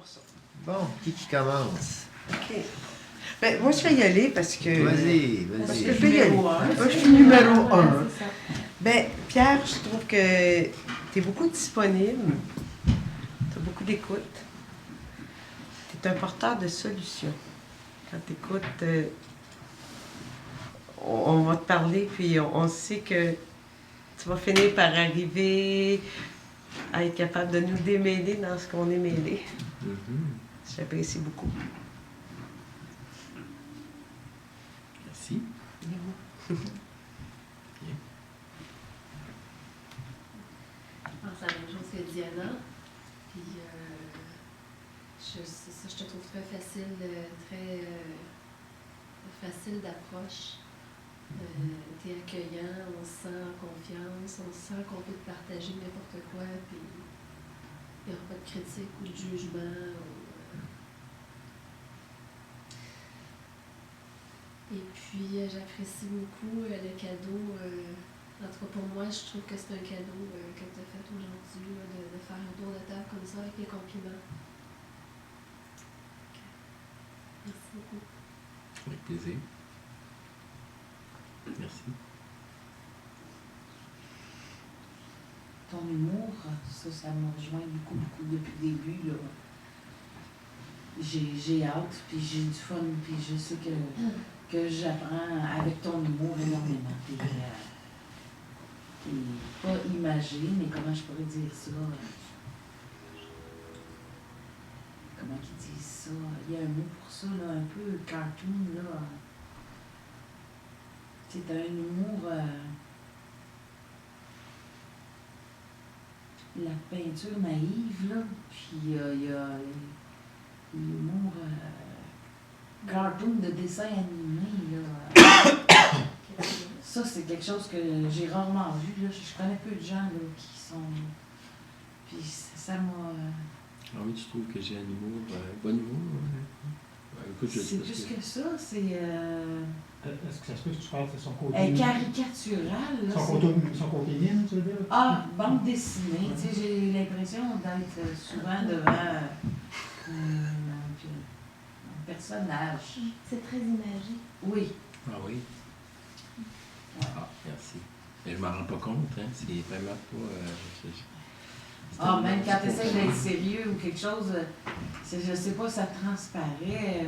pour ça. Bon, qui commence? OK. Ben, moi, je vais y aller parce que... Vas-y, Parce vas-y. que je vais y aller. Numéro un. Moi, je suis numéro Ouais, 1. c'est ça. Ben, Pierre, je trouve que tu es beaucoup disponible. Tu as beaucoup d'écoute. Tu es un porteur de solutions. Quand tu écoutes, on va te parler, puis on sait que tu vas finir par arriver à être capable de nous démêler dans ce qu'on est mêlé. J'apprécie beaucoup. Merci. Je pense à la même chose que Diana. Puis, c'est ça, je te trouve très facile, facile d'approche. T'es accueillant, on se sent en confiance, on sent qu'on peut te partager n'importe quoi, puis il n'y aura pas de critique ou de jugement. Et puis, j'apprécie beaucoup le cadeau. En tout cas, pour moi, je trouve que c'est un cadeau que tu as fait aujourd'hui, de faire un tour de table comme ça avec les compliments. Merci beaucoup. Avec plaisir. Merci. Ton humour, ça me rejoint beaucoup depuis le début, là. J'ai hâte, puis j'ai du fun, puis je sais que j'apprends avec ton humour énormément. Puis, pas imagé, mais comment je pourrais dire ça? Comment ils disent ça? Il y a un mot pour ça, là, un peu cartoon, là. C'est un humour... la peinture naïve, là, puis il y a l'humour cartoon de dessin animé, là. Ça, c'est quelque chose que j'ai rarement vu, là. Je connais peu de gens, là, qui sont... Puis ça m'a... Ah oui, tu trouves que j'ai un humour, bon humour? Écoute, c'est plus que ça, c'est... Est-ce que ça se peut que tu parles de son côté... caricatural, là. Son côté mime, tu veux dire? Ah, bande dessinée. Tu sais, j'ai l'impression d'être souvent devant un personnage. C'est très imagé. Oui. Ah oui? Ah, merci. Mais je m'en rends pas compte, hein. C'est vraiment pas... Même quand tu essaies d'être sérieux ou quelque chose, je sais pas, ça transparaît.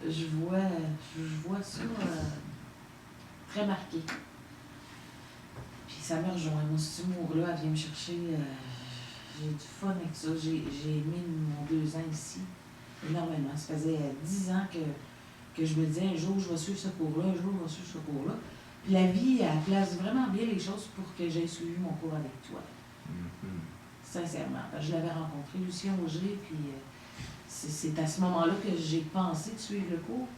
Je vois ça très marqué. Puis ça me rejoint. Moi, cet humour-là, elle vient me chercher. J'ai du fun avec ça. J'ai aimé mon 2 ans ici énormément. Ça faisait 10 ans que je me disais un jour je vais suivre ce cours-là, un jour je vais suivre ce cours-là. Puis la vie, elle place vraiment bien les choses pour que j'aie suivi mon cours avec toi. Sincèrement. Je l'avais rencontré, Lucien Auger, puis c'est à ce moment-là que j'ai pensé de suivre le cours.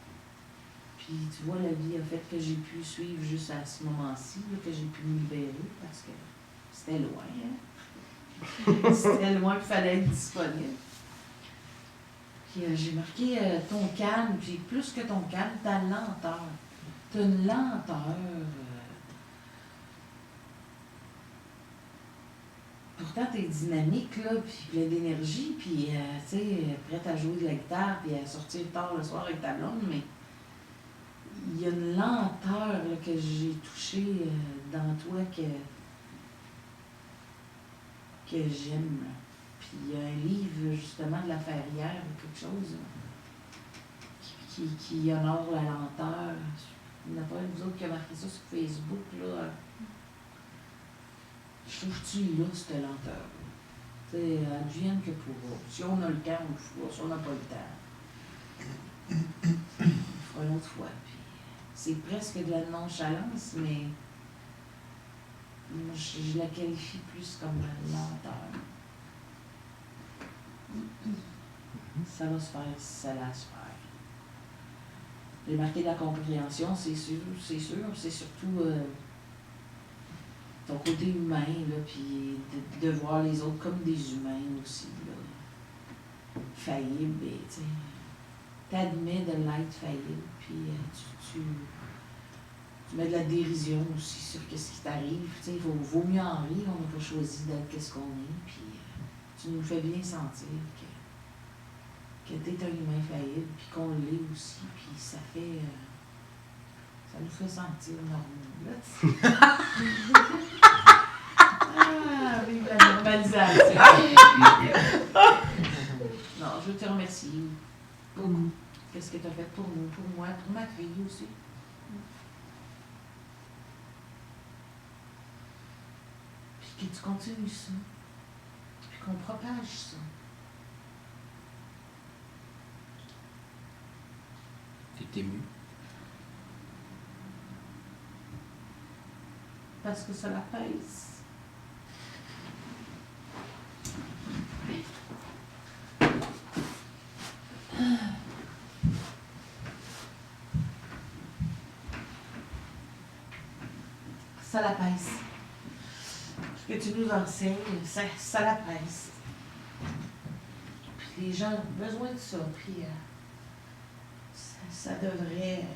Puis tu vois, la vie a fait que j'ai pu suivre juste à ce moment-ci, là, que j'ai pu me libérer, parce que c'était loin, hein? C'était loin, il fallait être disponible. Puis j'ai marqué ton calme, puis plus que ton calme, ta lenteur. T'as une lenteur... Pourtant, t'es dynamique, là, puis plein d'énergie, puis, tu sais, prête à jouer de la guitare, puis à sortir tard le soir avec ta blonde, mais il y a une lenteur, là, que j'ai touchée dans toi que j'aime. Puis il y a un livre, justement, de la Ferrière, ou quelque chose, qui honore la lenteur. Il n'y en a pas un de vous autres qui a marqué ça sur Facebook, là. Je trouve que tu là, cette lenteur. Tu sais, advienne que pourra. Si on a le temps, on le fera. Si on n'a pas le temps, on le fera une autre fois. Puis, c'est presque de la nonchalance, mais moi, je la qualifie plus comme lenteur. Ça va se faire si ça va se faire. J'ai marqué de la compréhension, c'est sûr. C'est surtout... ton côté humain, là, puis de voir les autres comme des humains aussi, là. Faillibles, et tu sais, t'admets de l'être faillible, puis tu mets de la dérision aussi sur ce qui t'arrive, tu sais, il vaut mieux en rire, on n'a pas choisi d'être qu'est-ce qu'on est, puis tu nous fais bien sentir que que t'es un humain faillible, puis qu'on l'est aussi, puis ça fait... ça nous fait sentir normaux, là, tu sais. Ah, vive la normalisation! Non, je veux te remercier beaucoup. Qu'est-ce que tu as fait pour nous, pour moi, pour ma fille aussi. Puis que tu continues ça. Puis qu'on propage ça. T'es ému. Parce que ça la pèse. Ça la pèse. Ce que tu nous enseignes, ça la pèse. Puis les gens ont besoin de ça, puis ça devrait...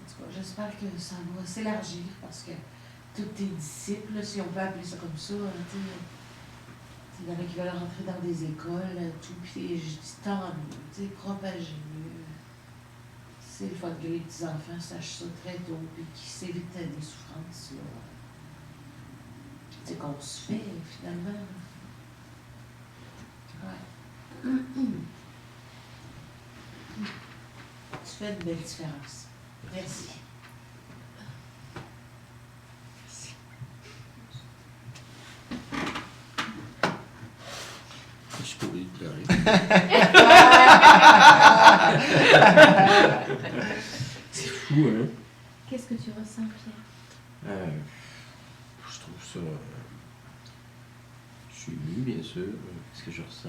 En tout cas, j'espère que ça va s'élargir, parce que tous tes disciples, si on peut appeler ça comme ça, tu sais, il y en a qui veulent rentrer dans des écoles, tout, puis je dis tant mieux, tu sais, propagez-le. C'est le fun que les petits-enfants sachent ça très tôt, puis qu'ils s'évitent des souffrances, là. Tu sais, qu'on se fait, finalement. Ouais. Tu fais de belles différences. Merci. Je suis pas obligé de pleurer. C'est fou, hein? Qu'est-ce que tu ressens, Pierre? Je trouve ça... je suis ému, bien sûr. Qu'est-ce que je ressens?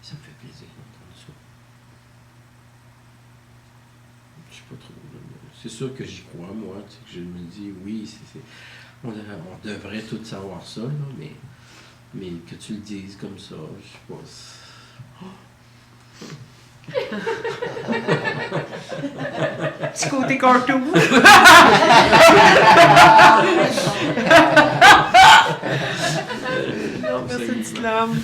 Ça me fait plaisir d'entendre ça. Je sais pas trop. C'est sûr que j'y crois, moi. Tu sais, que je me dis, oui, on devrait tout savoir ça, là, mais que tu le dises comme ça, je sais pas. Petit côté cartoon. Non, merci, une petite larme.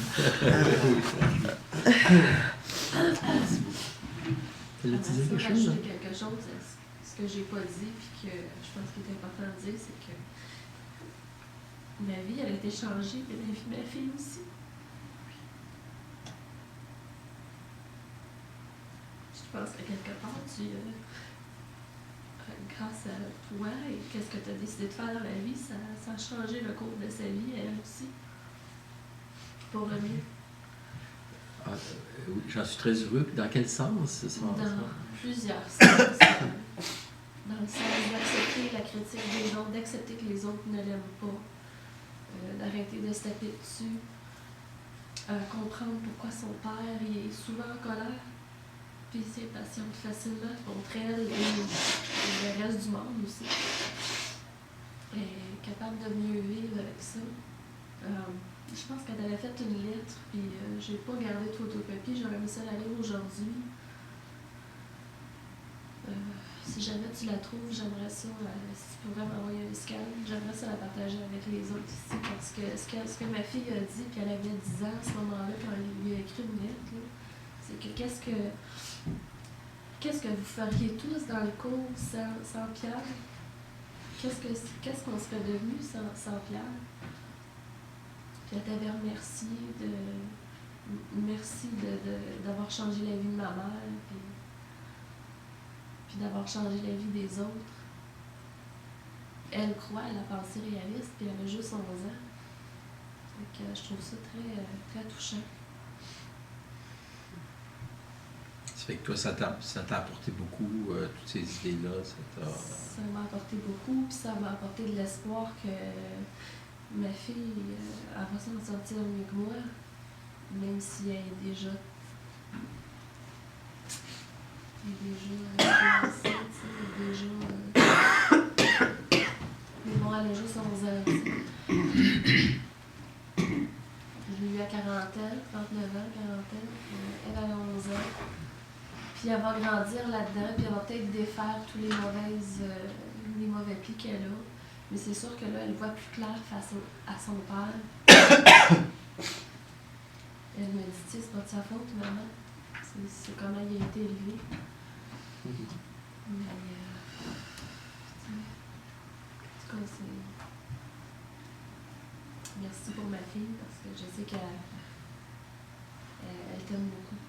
Elle a dit quelque chose? Rajouter quelque chose, ce que j'ai pas dit, puis que je pense qu'il est important de dire, c'est que ma vie, elle a été changée, mais la vie de ma fille aussi. Je pense que quelque part, grâce à toi et qu'est-ce que tu as décidé de faire dans la vie, ça a changé le cours de sa vie, elle aussi. Pour le mieux. Oui, j'en suis très heureux. Dans quel sens, ça? Dans plusieurs sens. Dans le sens d'accepter la critique des autres, d'accepter que les autres ne l'aiment pas, d'arrêter de se taper dessus, comprendre pourquoi son père il est souvent en colère, puis s'impatiente facilement contre elle et le reste du monde aussi. Et capable de mieux vivre avec ça. Je pense qu'elle avait fait une lettre, puis j'ai pas gardé de photocopie, j'aurais mis ça à la lire aujourd'hui. Si jamais tu la trouves, j'aimerais ça, si tu pourrais m'envoyer un scan, j'aimerais ça la partager avec les autres ici, parce que ce que ma fille a dit, puis elle avait 10 ans à ce moment-là, quand elle lui a écrit une lettre, là, c'est que qu'est-ce que vous feriez tous dans le cours sans Pierre? Qu'est-ce qu'on serait devenu sans Pierre? Puis elle t'avait remercié merci d'avoir changé la vie de ma mère, puis d'avoir changé la vie des autres. Elle croit à la pensée réaliste, puis elle a juste 11 ans. Donc, je trouve ça très, très touchant. Ça fait que toi, ça t'a apporté beaucoup, toutes ces idées-là. Ça m'a apporté beaucoup, puis ça m'a apporté de l'espoir que ma fille, elle va s'en sortir mieux que moi, même si elle est déjà influencée, mais bon, elle a juste 11 ans. Je l'ai eu à 40 ans, 39 ans, 40 ans. Elle a 11 ans. Puis elle va grandir là-dedans, puis elle va peut-être défaire tous les les mauvais plis qu'elle a. Mais c'est sûr que là, elle voit plus clair face à son père. Elle me dit, c'est pas de sa faute, maman. C'est comment il a été élevé. Mais, en tout cas, c'est... Merci pour ma fille, parce que je sais qu'elle t'aime beaucoup.